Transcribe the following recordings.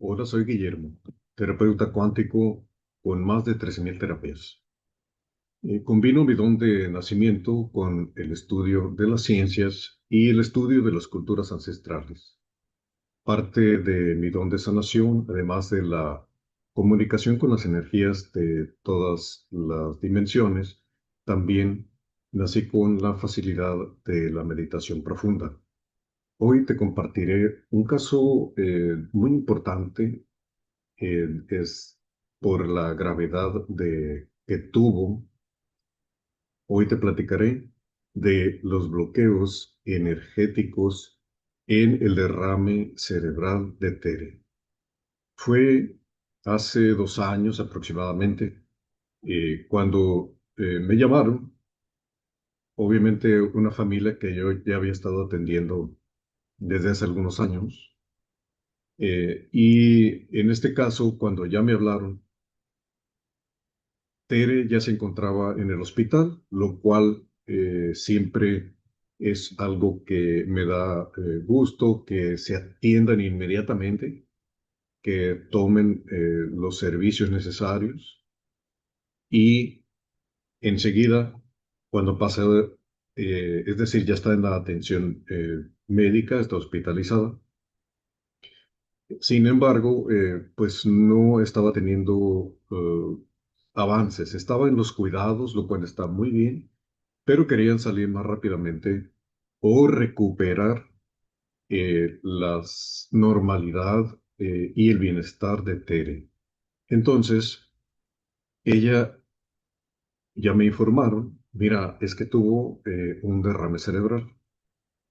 Hola, soy Guillermo, terapeuta cuántico con más de 13.000 terapias. Combino mi don de nacimiento con el estudio de las ciencias y el estudio de las culturas ancestrales. Parte de mi don de sanación, además de la comunicación con las energías de todas las dimensiones, también nací con la facilidad de la meditación profunda. Hoy te compartiré un caso muy importante. Es por la gravedad que tuvo. Hoy te platicaré de los bloqueos energéticos en el derrame cerebral de Tere. Fue hace 2 años aproximadamente, cuando me llamaron, obviamente una familia que yo ya había estado atendiendo desde hace algunos años. Y en este caso, cuando ya me hablaron, Tere ya se encontraba en el hospital, lo cual siempre es algo que me da gusto, que se atiendan inmediatamente, que tomen los servicios necesarios y enseguida, cuando pasa, es decir, ya está en la atención médica, está hospitalizada. Sin embargo, pues no estaba teniendo avances, estaba en los cuidados, lo cual está muy bien, pero querían salir más rápidamente o recuperar la normalidad y el bienestar de Tere. Entonces, ella ya me informaron, mira, es que tuvo un derrame cerebral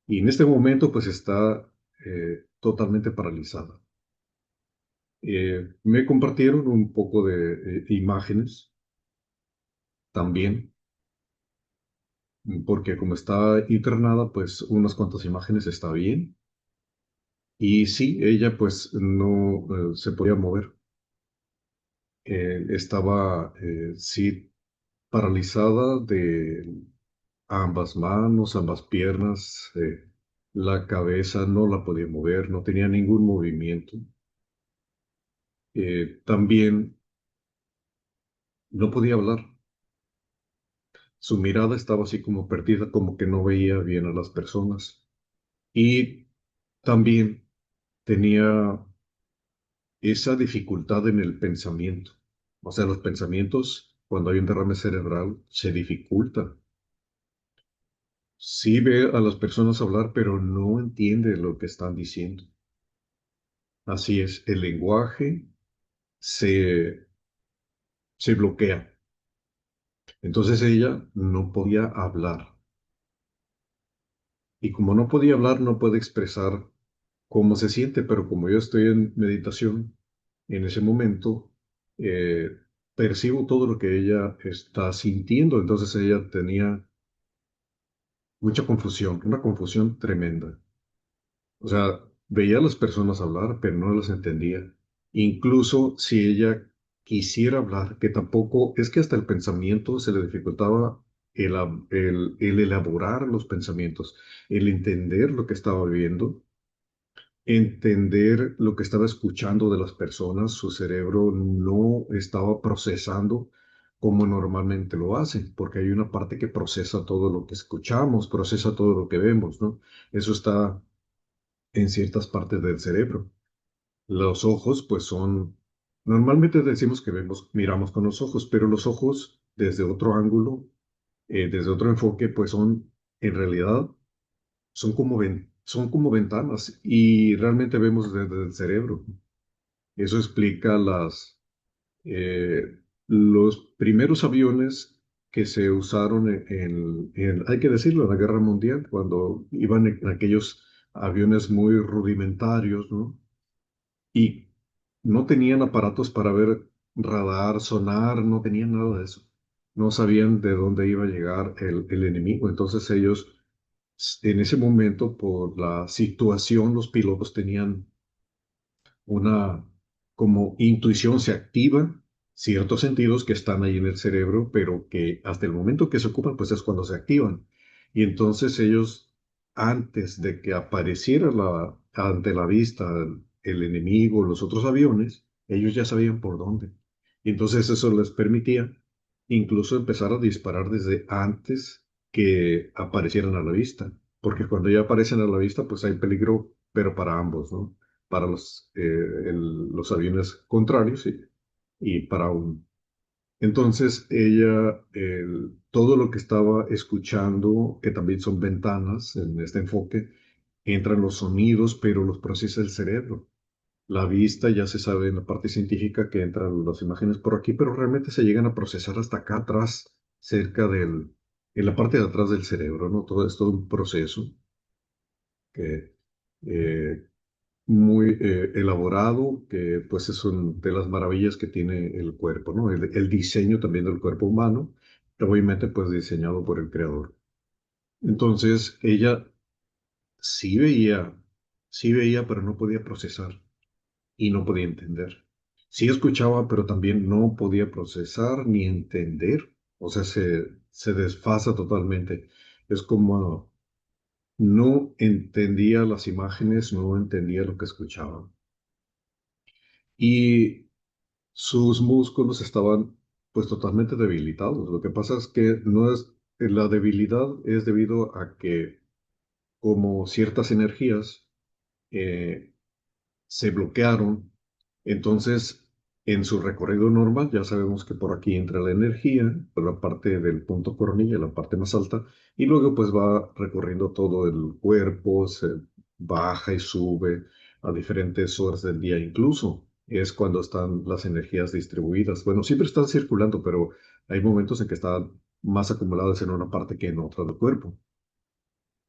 y en este momento pues está totalmente paralizada. Me compartieron un poco de imágenes también, porque como está internada, pues unas cuantas imágenes está bien. Y sí, ella pues no se podía mover. Estaba sí paralizada de ambas manos, ambas piernas, la cabeza no la podía mover, no tenía ningún movimiento. También no podía hablar. Su mirada estaba así como perdida, como que no veía bien a las personas. Y también tenía esa dificultad en el pensamiento. O sea, los pensamientos, cuando hay un derrame cerebral, se dificultan. Sí ve a las personas hablar, pero no entiende lo que están diciendo. Así es, el lenguaje se, se bloquea. Entonces ella no podía hablar. Y como no podía hablar, no puede expresar cómo se siente, pero como yo estoy en meditación, en ese momento eh, percibo todo lo que ella está sintiendo. Entonces ella tenía mucha confusión, una confusión tremenda. O sea, veía a las personas hablar, pero no las entendía. Incluso si ella quisiera hablar, que tampoco, es que hasta el pensamiento se le dificultaba el elaborar los pensamientos, el entender lo que estaba viviendo, entender lo que estaba escuchando de las personas. Su cerebro no estaba procesando como normalmente lo hace, porque hay una parte que procesa todo lo que escuchamos, procesa todo lo que vemos, ¿no? Eso está en ciertas partes del cerebro. Los ojos, pues normalmente decimos que vemos, miramos con los ojos, pero los ojos desde otro ángulo, desde otro enfoque, pues en realidad, son como ventanas y realmente vemos desde el cerebro. Eso explica eh, los primeros aviones que se usaron hay que decirlo, en la Guerra Mundial, cuando iban en aquellos aviones muy rudimentarios, ¿no? Y no tenían aparatos para ver radar, sonar, no tenían nada de eso. No sabían de dónde iba a llegar el enemigo. Entonces ellos, en ese momento, por la situación, los pilotos tenían una como intuición, se activan ciertos sentidos que están ahí en el cerebro, pero que hasta el momento que se ocupan, pues es cuando se activan. Y entonces ellos, antes de que apareciera ante la vista el enemigo, los otros aviones, ellos ya sabían por dónde. Y entonces eso les permitía incluso empezar a disparar desde antes que aparecieran a la vista, porque cuando ya aparecen a la vista, pues hay peligro, pero para ambos, ¿no? Para los aviones contrarios y para un. Entonces ella, todo lo que estaba escuchando, que también son ventanas en este enfoque, entran los sonidos, pero los procesa el cerebro. La vista ya se sabe en la parte científica que entran las imágenes por aquí, pero realmente se llegan a procesar hasta acá atrás, en la parte de atrás del cerebro, ¿no? Todo es todo un proceso que, eh, muy elaborado, que pues es una de las maravillas que tiene el cuerpo, ¿no? El diseño también del cuerpo humano, obviamente pues diseñado por el creador. Entonces ella sí veía, sí veía, pero no podía procesar y no podía entender. Sí escuchaba, pero también no podía procesar ni entender. O sea, se desfasa totalmente. Es como no entendía las imágenes, no entendía lo que escuchaba. Y sus músculos estaban pues totalmente debilitados. Lo que pasa es que no es, la debilidad es debido a que como ciertas energías eh, se bloquearon. Entonces, en su recorrido normal, ya sabemos que por aquí entra la energía, por la parte del punto coronilla, la parte más alta, y luego pues va recorriendo todo el cuerpo, se baja y sube a diferentes horas del día incluso. Es cuando están las energías distribuidas. Bueno, siempre están circulando, pero hay momentos en que están más acumuladas en una parte que en otra del cuerpo.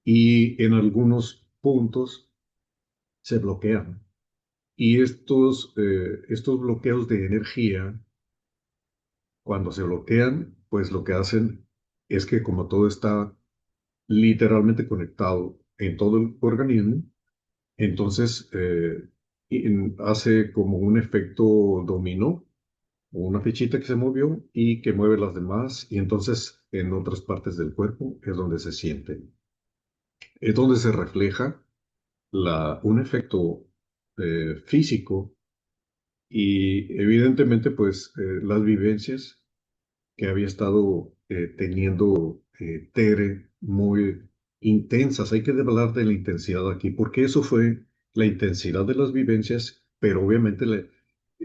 Y en algunos puntos se bloquean. Y estos bloqueos de energía, cuando se bloquean, pues lo que hacen es que como todo está literalmente conectado en todo el organismo, entonces hace como un efecto dominó, o una fichita que se movió y que mueve las demás, y entonces en otras partes del cuerpo es donde se siente, es donde se refleja un efecto físico. Y evidentemente, pues las vivencias que había estado teniendo Tere muy intensas. Hay que hablar de la intensidad aquí, porque eso fue la intensidad de las vivencias, pero obviamente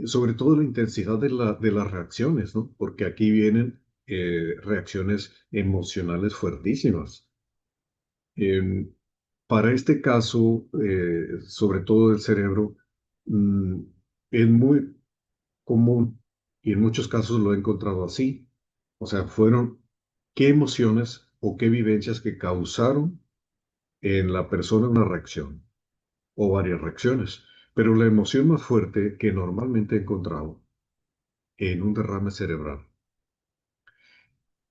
sobre todo la intensidad de las reacciones, ¿no? Porque aquí vienen reacciones emocionales fuertísimas. Em, para este caso, sobre todo del cerebro, mm, es muy común y en muchos casos lo he encontrado así. O sea, fueron qué emociones o qué vivencias que causaron en la persona una reacción o varias reacciones. Pero la emoción más fuerte que normalmente he encontrado en un derrame cerebral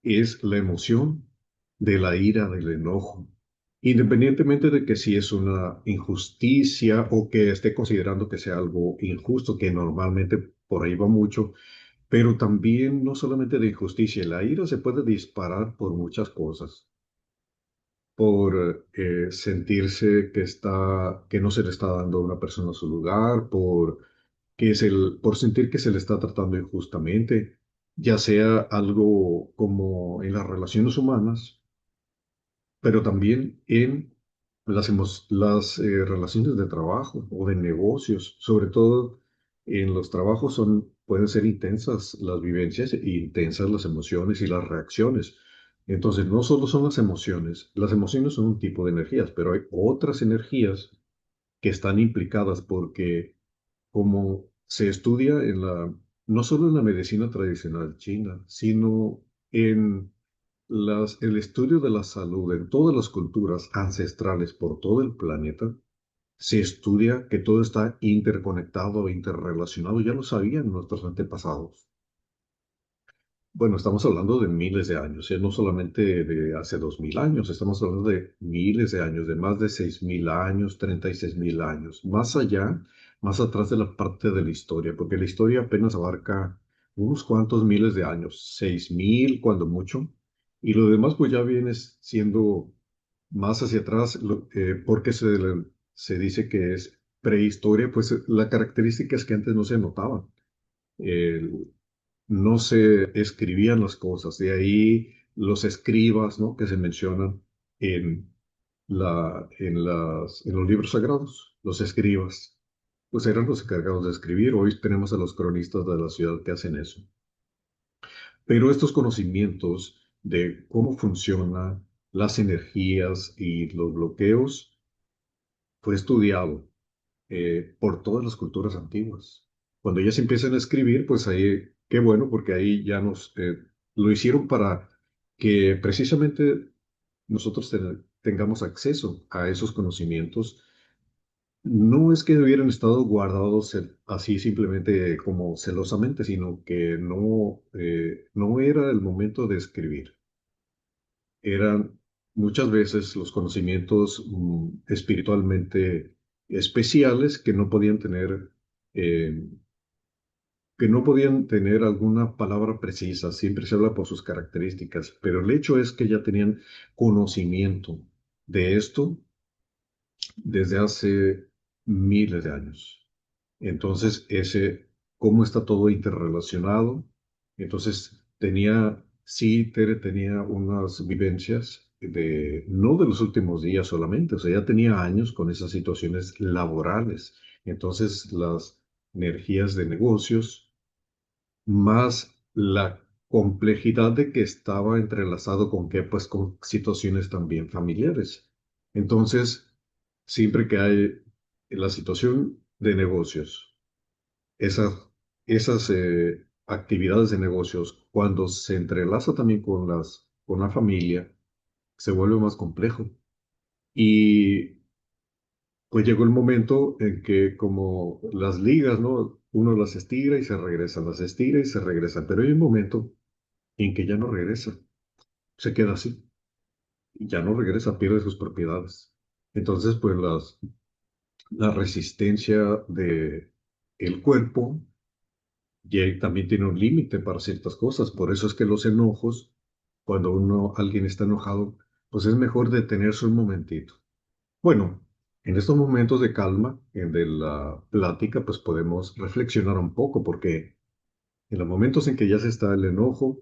es la emoción de la ira, del enojo. Independientemente de que si es una injusticia o que esté considerando que sea algo injusto, que normalmente por ahí va mucho, pero también no solamente de injusticia, la ira se puede disparar por muchas cosas, por sentirse que no se le está dando a una persona su lugar, por sentir que se le está tratando injustamente, ya sea algo como en las relaciones humanas, pero también en las relaciones de trabajo o de negocios, sobre todo en los trabajos pueden ser intensas las vivencias e intensas las emociones y las reacciones. Entonces, no solo son las emociones son un tipo de energías, pero hay otras energías que están implicadas porque como se estudia no solo en la medicina tradicional china, sino en el estudio de la salud en todas las culturas ancestrales por todo el planeta, se estudia que todo está interconectado, interrelacionado, ya lo sabían nuestros antepasados. Bueno, estamos hablando de miles de años, no solamente de hace 2000 años, estamos hablando de miles de años, de más de 6000 años, 36.000 años, más allá, más atrás de la parte de la historia, porque la historia apenas abarca unos cuantos miles de años, 6000 cuando mucho, y lo demás pues ya viene siendo más hacia atrás, porque se dice que es prehistoria, pues la característica es que antes no se anotaban, no se escribían las cosas, de ahí los escribas, ¿no? Que se mencionan en, en los libros sagrados, los escribas, pues eran los encargados de escribir. Hoy tenemos a los cronistas de la ciudad que hacen eso. Pero estos conocimientos de cómo funcionan las energías y los bloqueos fue estudiado por todas las culturas antiguas. Cuando ellas empiezan a escribir, pues ahí, qué bueno, porque ahí ya nos lo hicieron para que precisamente nosotros tengamos acceso a esos conocimientos. No es que hubieran estado guardados así simplemente como celosamente, sino que no era el momento de escribir. Eran muchas veces los conocimientos espiritualmente especiales eh, que no podían tener alguna palabra precisa, siempre se habla por sus características, pero el hecho es que ya tenían conocimiento de esto desde hace miles de años. Entonces, cómo está todo interrelacionado. Entonces, sí, Tere tenía unas vivencias no de los últimos días solamente, o sea, ya tenía años con esas situaciones laborales. Entonces, las energías de negocios, más la complejidad de que estaba entrelazado con qué, pues con situaciones también familiares. Entonces, siempre que hay la situación de negocios, esas, esas actividades de negocios, cuando se entrelaza también con la familia, se vuelve más complejo. Y pues llegó el momento en que como las ligas, ¿no? Uno las estira y se regresan, las estira y se regresan, pero hay un momento en que ya no regresa, se queda así, y ya no regresa, pierde sus propiedades. Entonces, pues la resistencia de el cuerpo y también tiene un límite para ciertas cosas. Por eso es que los enojos, cuando alguien está enojado, pues es mejor detenerse un momentito. Bueno, en estos momentos de calma, de la plática, pues podemos reflexionar un poco, porque en los momentos en que ya se está el enojo,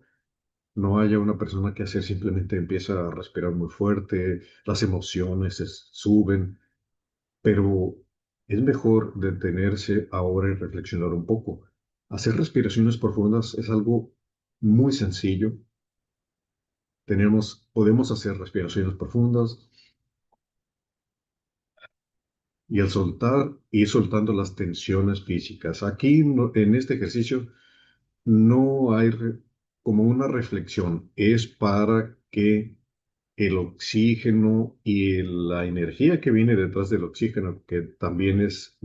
no haya una persona que hacer, simplemente empieza a respirar muy fuerte, las emociones suben, pero es mejor detenerse ahora y reflexionar un poco. Hacer respiraciones profundas es algo muy sencillo. Podemos hacer respiraciones profundas y al soltar, ir soltando las tensiones físicas. Aquí en este ejercicio no hay como una reflexión, es para que el oxígeno y la energía que viene detrás del oxígeno, que también es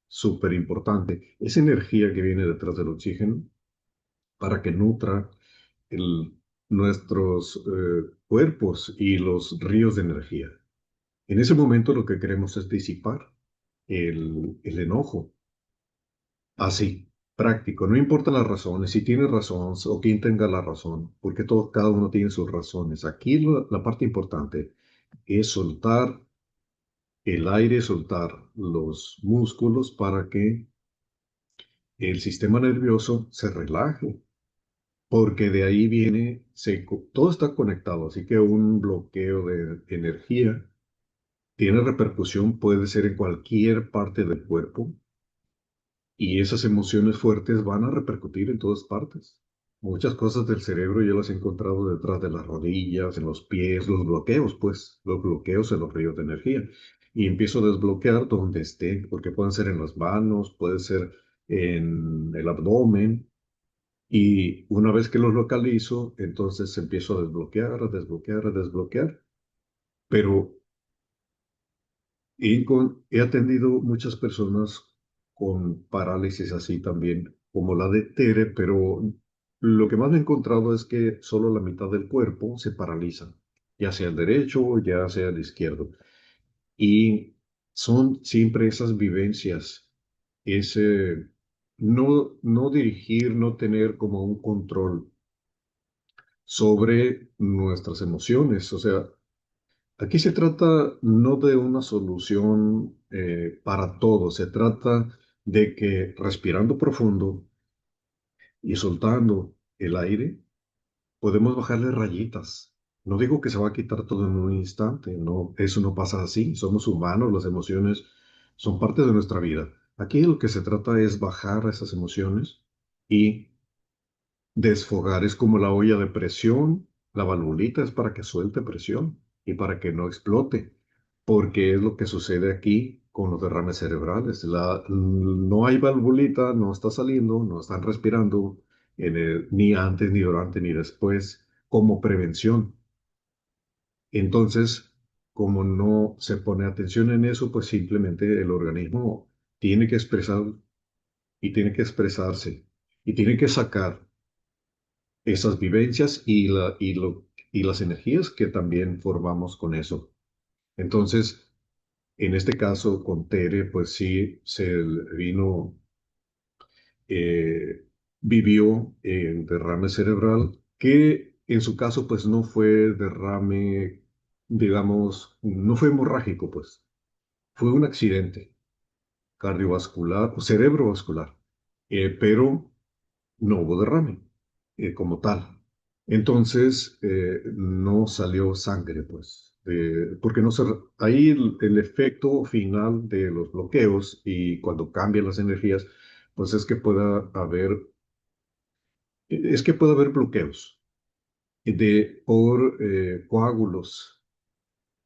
súper importante, esa energía que viene detrás del oxígeno para que nutra nuestros cuerpos y los ríos de energía. En ese momento lo que queremos es disipar el enojo, así, práctico, no importa las razones, si tiene razón o quien tenga la razón, porque cada uno tiene sus razones. Aquí la parte importante es soltar el aire, soltar los músculos para que el sistema nervioso se relaje, porque de ahí viene, todo está conectado, así que un bloqueo de energía tiene repercusión, puede ser en cualquier parte del cuerpo, y esas emociones fuertes van a repercutir en todas partes. Muchas cosas del cerebro yo las he encontrado detrás de las rodillas, en los pies, los bloqueos, pues, los bloqueos en los ríos de energía. Y empiezo a desbloquear donde esté, porque pueden ser en las manos, puede ser en el abdomen. Y una vez que los localizo, entonces empiezo a desbloquear, a desbloquear, a desbloquear. Pero he atendido muchas personas con parálisis así también, como la de Tere, pero lo que más me he encontrado es que solo la mitad del cuerpo se paraliza, ya sea el derecho o ya sea el izquierdo. Y son siempre esas vivencias, ese no dirigir, no tener como un control sobre nuestras emociones. O sea, Aquí se trata no de una solución para todo, se trata de que respirando profundo y soltando el aire, podemos bajarle rayitas. No digo que se va a quitar todo en un instante, no, eso no pasa así. Somos humanos, las emociones son parte de nuestra vida. Aquí lo que se trata es bajar esas emociones y desfogar. Es como la olla de presión, la valvulita es para que suelte presión y para que no explote, porque es lo que sucede aquí con los derrames cerebrales. No hay valvulita, no está saliendo, no están respirando ni antes, ni durante, ni después, como prevención. Entonces, como no se pone atención en eso, pues simplemente el organismo tiene que expresar y tiene que expresarse y tiene que sacar esas vivencias y las energías que también formamos con eso. Entonces, en este caso con Tere, pues sí, se vino, eh, vivió en derrame cerebral, que en su caso pues no fue derrame, digamos, no fue hemorrágico, pues, fue un accidente cardiovascular o cerebrovascular, pero no hubo derrame como tal. Entonces, no salió sangre, pues, porque no se, ahí el efecto final de los bloqueos y cuando cambian las energías, pues es que puede haber bloqueos por coágulos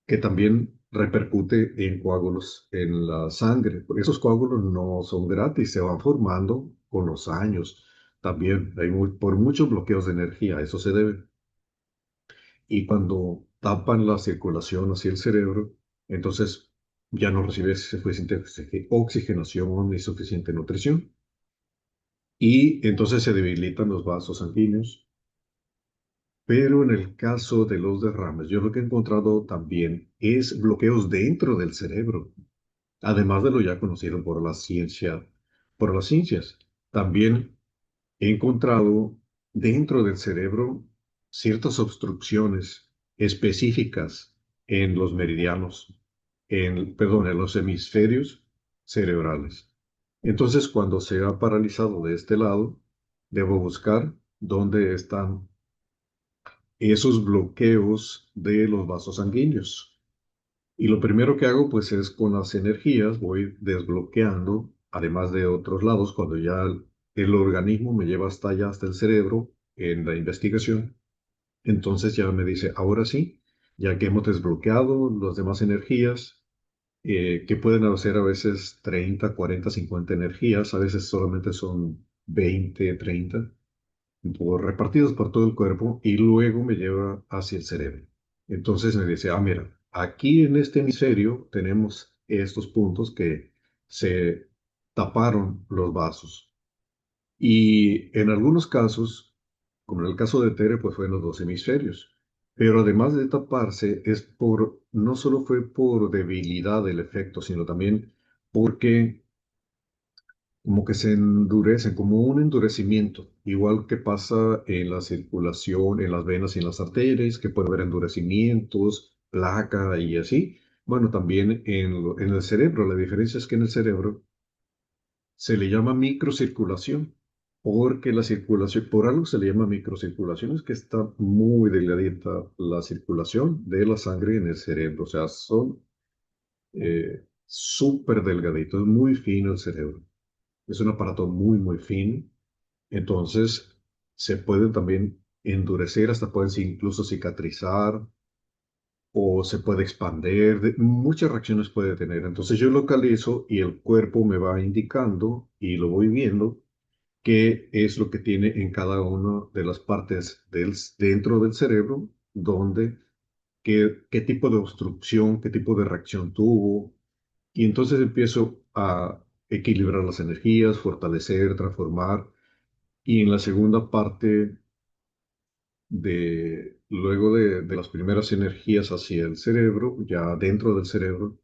que también repercute en coágulos en la sangre. Porque esos coágulos no son gratis, se van formando con los años. También por muchos bloqueos de energía, eso se debe. Y cuando tapan la circulación hacia el cerebro, entonces ya no recibe suficiente oxigenación ni suficiente nutrición. Y entonces se debilitan los vasos sanguíneos. Pero en el caso de los derrames, yo lo que he encontrado también es bloqueos dentro del cerebro. Además de lo ya conocido por las ciencias, también he encontrado dentro del cerebro ciertas obstrucciones específicas en los meridianos, perdón, en los hemisferios cerebrales. Entonces, cuando se ha paralizado de este lado, debo buscar dónde están esos bloqueos de los vasos sanguíneos. Y lo primero que hago pues es con las energías, voy desbloqueando, además de otros lados, cuando ya el organismo me lleva hasta allá, hasta el cerebro, en la investigación, entonces ya me dice, ahora sí, ya que hemos desbloqueado las demás energías, que pueden hacer a veces 30 40 50 energías, a veces solamente son 20 30 repartidos por todo el cuerpo y luego me lleva hacia el cerebro. Entonces me dice, ah, mira, aquí en este hemisferio tenemos estos puntos que se taparon los vasos. Y en algunos casos, como en el caso de Tere, pues fue en los dos hemisferios. Pero además de taparse, no solo fue por debilidad del efecto, sino también porque como que se endurecen, como un endurecimiento, igual que pasa en la circulación, en las venas y en las arterias, que puede haber endurecimientos, placa y así. Bueno, también en el cerebro, la diferencia es que en el cerebro se le llama microcirculación, porque la circulación, por algo se le llama microcirculación, es que está muy delgadita la circulación de la sangre en el cerebro, o sea, son súper delgaditos, es muy fino el cerebro. Es un aparato muy, muy fino. Entonces, se pueden también endurecer, hasta pueden incluso cicatrizar o se puede expandir. Muchas reacciones puede tener. Entonces, yo localizo y el cuerpo me va indicando y lo voy viendo qué es lo que tiene en cada una de las partes dentro del cerebro, donde, qué tipo de obstrucción, qué tipo de reacción tuvo. Y entonces empiezo a equilibrar las energías, fortalecer, transformar. Y en la segunda parte luego de las primeras energías hacia el cerebro, ya dentro del cerebro,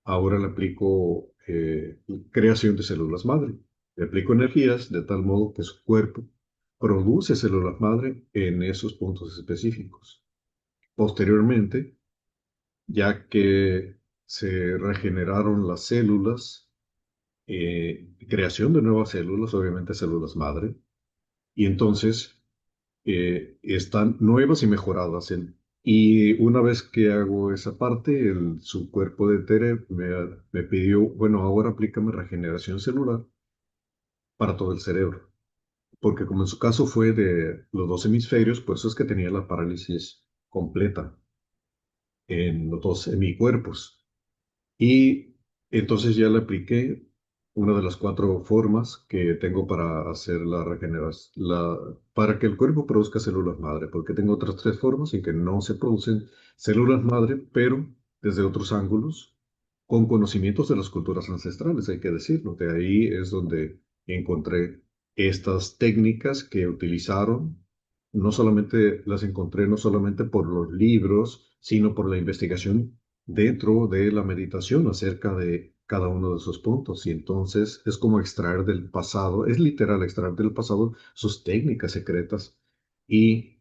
ahora le aplico creación de células madre. Le aplico energías de tal modo que su cuerpo produce células madre en esos puntos específicos. Posteriormente, ya que se regeneraron las células, creación de nuevas células, obviamente células madre, y entonces están nuevas y mejoradas. Y una vez que hago esa parte, su cuerpo de Tere me pidió, bueno, ahora aplícame regeneración celular para todo el cerebro, porque como en su caso fue de los dos hemisferios, por eso es que tenía la parálisis completa en los dos hemicuerpos. Y entonces ya le apliqué una de las cuatro formas que tengo para hacer la regeneración, para que el cuerpo produzca células madre, porque tengo otras tres formas en que no se producen células madre, pero desde otros ángulos, con conocimientos de las culturas ancestrales, hay que decirlo. De ahí es donde encontré estas técnicas que utilizaron. No solamente las encontré, no solamente por los libros, sino por la investigación dentro de la meditación acerca de cada uno de esos puntos. Y entonces es como extraer del pasado, es literal extraer del pasado sus técnicas secretas y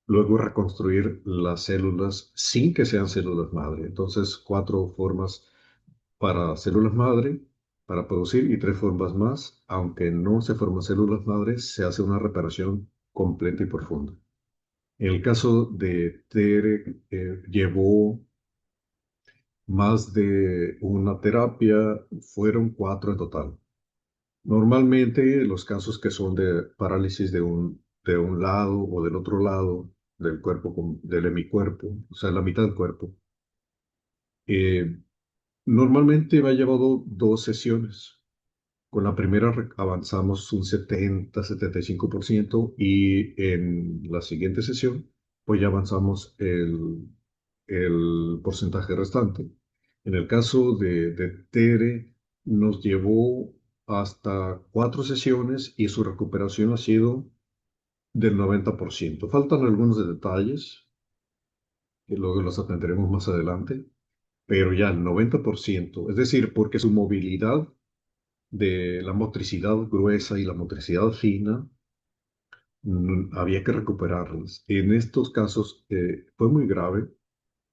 luego reconstruir las células sin que sean células madre. Entonces, cuatro formas para células madre, para producir y tres formas más. Aunque no se forman células madres, se hace una reparación completa y profunda. En el caso de Tere, llevó más de una terapia, fueron cuatro en total. Normalmente los casos que son de parálisis de un lado o del otro lado del cuerpo, del hemicuerpo, o sea, la mitad del cuerpo, eh, normalmente me ha llevado dos sesiones. Con la primera avanzamos un 70-75% y en la siguiente sesión pues ya avanzamos el porcentaje restante. En el caso de Tere nos llevó hasta cuatro sesiones y su recuperación ha sido del 90%. Faltan algunos detalles que luego los atenderemos más adelante, pero ya el 90%, es decir, porque su movilidad de la motricidad gruesa y la motricidad fina, había que recuperarlas. En estos casos fue muy grave,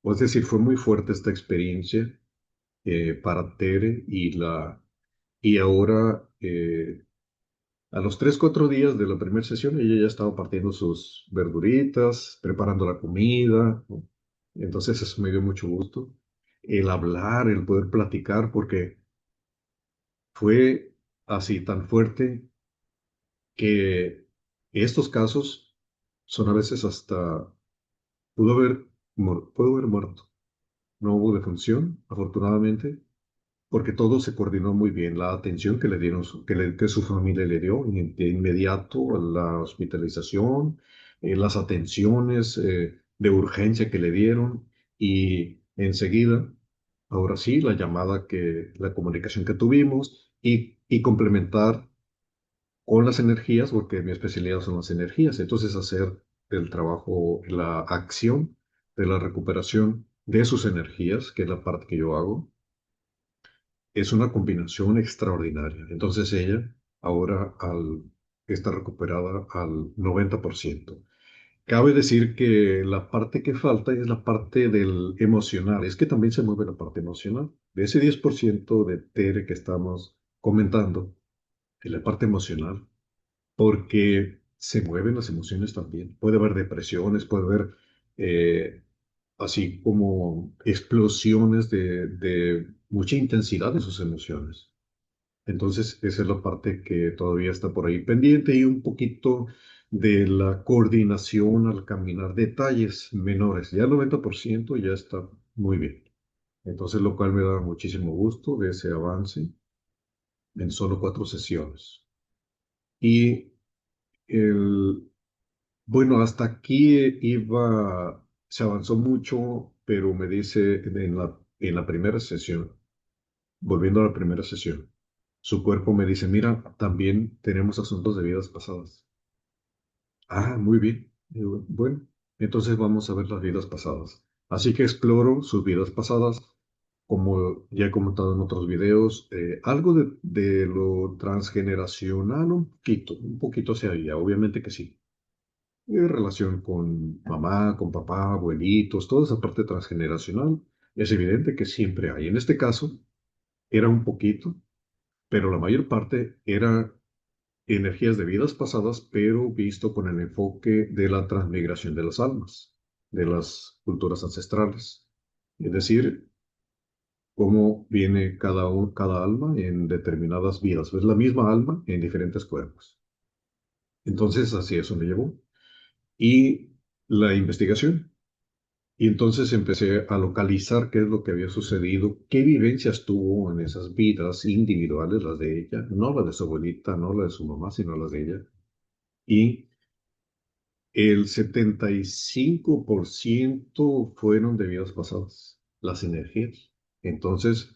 o es decir, fue muy fuerte esta experiencia para Tere y ahora a los 3 4 días de la primera sesión ella ya estaba partiendo sus verduritas, preparando la comida, ¿no? Entonces eso me dio mucho gusto. El hablar, el poder platicar, porque fue así tan fuerte que estos casos son a veces hasta, pudo haber muerto. No hubo defunción, afortunadamente, porque todo se coordinó muy bien. La atención que le dieron, que su familia le dio de inmediato, la hospitalización, las atenciones de urgencia que le dieron y enseguida, ahora sí, la comunicación que tuvimos y complementar con las energías, porque mi especialidad son las energías. Entonces, hacer el trabajo, la acción de la recuperación de sus energías, que es la parte que yo hago, es una combinación extraordinaria. Entonces, ella ahora está recuperada al 90%. Cabe decir que la parte que falta es la parte del emocional. Es que también se mueve la parte emocional. De ese 10% de Tere que estamos comentando, en la parte emocional, porque se mueven las emociones también. Puede haber depresiones, puede haber así como explosiones de mucha intensidad de sus emociones. Entonces, esa es la parte que todavía está por ahí pendiente y un poquito de la coordinación al caminar, detalles menores. Ya el 90% ya está muy bien. Entonces, lo cual me da muchísimo gusto de ese avance en solo 4 sesiones. Y el, Bueno, hasta aquí se avanzó mucho, pero me dice en la primera sesión, volviendo a la primera sesión, su cuerpo me dice, mira, también tenemos asuntos de vidas pasadas. Ah, muy bien. Digo, bueno, entonces vamos a ver las vidas pasadas. Así que exploro sus vidas pasadas, como ya he comentado en otros videos, algo de lo transgeneracional, un poquito se había, obviamente que sí. relación con mamá, con papá, abuelitos, toda esa parte transgeneracional, es evidente que siempre hay. En este caso, era un poquito, pero la mayor parte era energías de vidas pasadas, pero visto con el enfoque de la transmigración de las almas, de las culturas ancestrales. Es decir, cómo viene cada alma en determinadas vidas. Es la misma alma en diferentes cuerpos. Entonces, así eso me llevó. Y la investigación. Y entonces empecé a localizar qué es lo que había sucedido, qué vivencias tuvo en esas vidas individuales, las de ella, no las de su abuelita, no las de su mamá, sino las de ella. Y el 75% fueron de vidas pasadas, las energías. Entonces,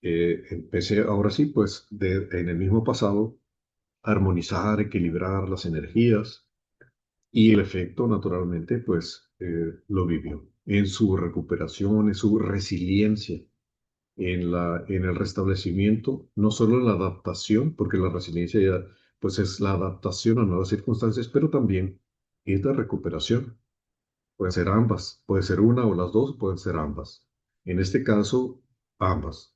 empecé ahora sí, pues, en el mismo pasado, a armonizar, equilibrar las energías y el efecto, naturalmente, pues, lo vivió en su recuperación, en su resiliencia, en el restablecimiento, no solo en la adaptación, porque la resiliencia ya, pues, es la adaptación a nuevas circunstancias, pero también es la recuperación. Pueden ser ambas, puede ser una o las dos, pueden ser ambas. En este caso, ambas.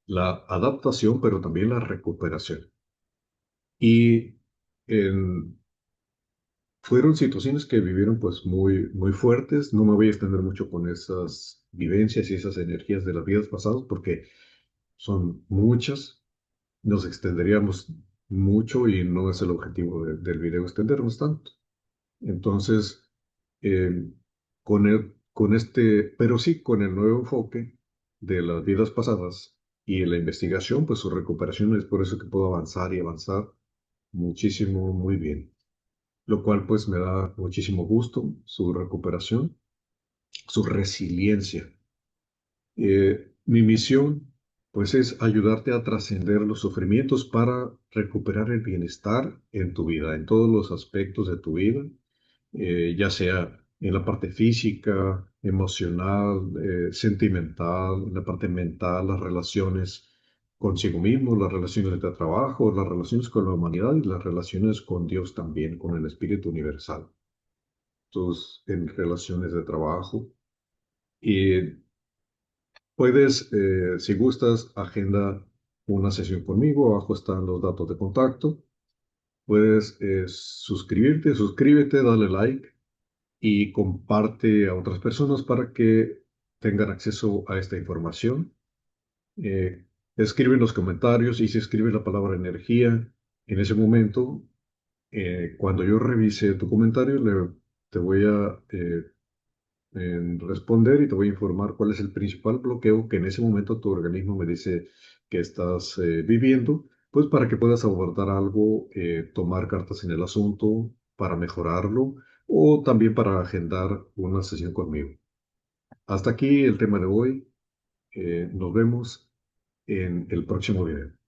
La adaptación, pero también la recuperación. Y en- fueron situaciones que vivieron pues muy, muy fuertes. No me voy a extender mucho con esas vivencias y esas energías de las vidas pasadas porque son muchas. Nos extenderíamos mucho y no es el objetivo del video extendernos tanto. Entonces, eh, con este, pero sí con el nuevo enfoque de las vidas pasadas y la investigación, pues su recuperación es por eso que puedo avanzar y avanzar muchísimo, muy bien. Lo cual pues me da muchísimo gusto, su recuperación, su resiliencia. Mi misión pues es ayudarte a trascender los sufrimientos para recuperar el bienestar en tu vida, en todos los aspectos de tu vida, ya sea en la parte física, emocional, sentimental, en la parte mental, las relaciones consigo mismo, las relaciones de trabajo, las relaciones con la humanidad y las relaciones con Dios también, con el Espíritu Universal. Tus en relaciones de trabajo. Y puedes, si gustas, agenda una sesión conmigo. Abajo están los datos de contacto. Puedes suscríbete, dale like y comparte a otras personas para que tengan acceso a esta información. Escribe en los comentarios y si escribes la palabra energía, en ese momento, cuando yo revise tu comentario, te voy a responder y te voy a informar cuál es el principal bloqueo que en ese momento tu organismo me dice que estás viviendo, pues para que puedas abordar algo, tomar cartas en el asunto para mejorarlo o también para agendar una sesión conmigo. Hasta aquí el tema de hoy. Nos vemos en el próximo video.